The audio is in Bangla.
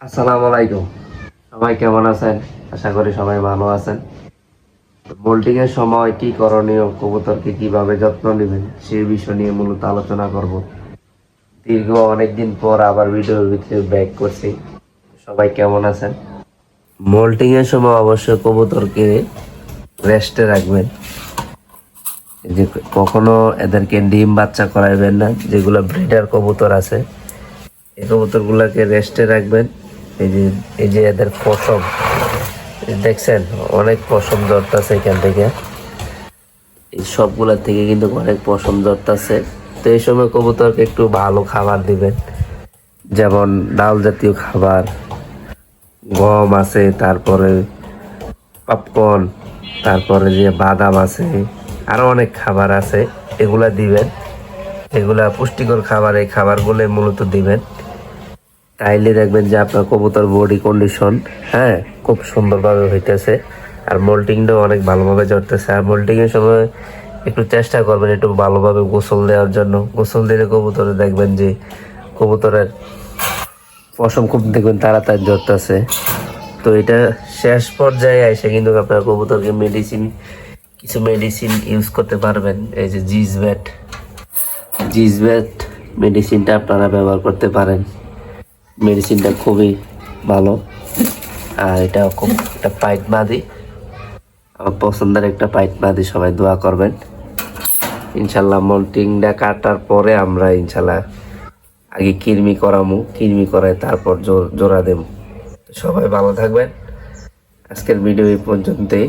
আসসালামু আলাইকুম। সবাই কেমন আছেন? আশা করি সবাই ভালো আছেন। মোল্টিং এর সময় কি করণীয়, কবুতরকে কিভাবে যত্ন নেবেন সেই বিষয় নিয়ে মূলত আলোচনা করব। দীর্ঘ অনেকদিন পর আবার ভিডিওর ভিতরে ব্যাক করছি। সবাই কেমন আছেন? মোল্টিং এর সময় অবশ্যই কবুতরকে রেস্টে রাখবেন। এই যে কখনো এদেরকে ডিম বাচ্চা করাইবেন না। যেগুলো ব্রিডার কবুতর আছে এই কবুতরগুলোকে রেস্টে রাখবেন। এই যে এদের পশম দেখছেন, অনেক পশম জড়তাছে এখান থেকে। এই সবগুলা থেকে কিন্তু অনেক পশম জড়তাছে। তো এই সময় কবুতরকে একটু ভালো খাবার দিবেন, যেমন ডাল জাতীয় খাবার, গম আছে, তারপরে পপকর্ন, তারপরে যে বাদাম আছে, আরো অনেক খাবার আছে, এগুলা দিবেন। এগুলা পুষ্টিকর খাবার, এই খাবারগুলো মূলত দিবেন। তাইলে দেখবেন যে আপনার কবুতর বডি কন্ডিশন খুব সুন্দরভাবে হইতেছে, আর মোল্টিংটাও অনেক ভালোভাবে জড়তেছে। আর মোল্টিং এর সময় একটু চেষ্টা করবেন একটু ভালোভাবে গোসল দেওয়ার জন্য। গোসল দিলে কবুতরে দেখবেন যে কবুতরের পশম খুব দেখবেন তাড়াতাড়ি জড়তেছে। তো এটা শেষ পর্যায়ে এসে কিন্তু আপনার কবুতরকে কিছু মেডিসিন ইউজ করতে পারবেন। এই যে জিজব্যাট মেডিসিনটা আপনারা ব্যবহার করতে পারেন। মেডিসিনটা খুবই ভালো, আর এটা খুব একটা পাইট মাদি, আমার পছন্দের একটা পাইট মাদি। সবাই দোয়া করবেন ইনশাল্লাহ। মোল্টিংটা কাটার পরে আমরা ইনশাল্লাহ আগে কিরমি করায় তারপর জোড়া দেব। সবাই ভালো থাকবেন। আজকের ভিডিও এই পর্যন্তই।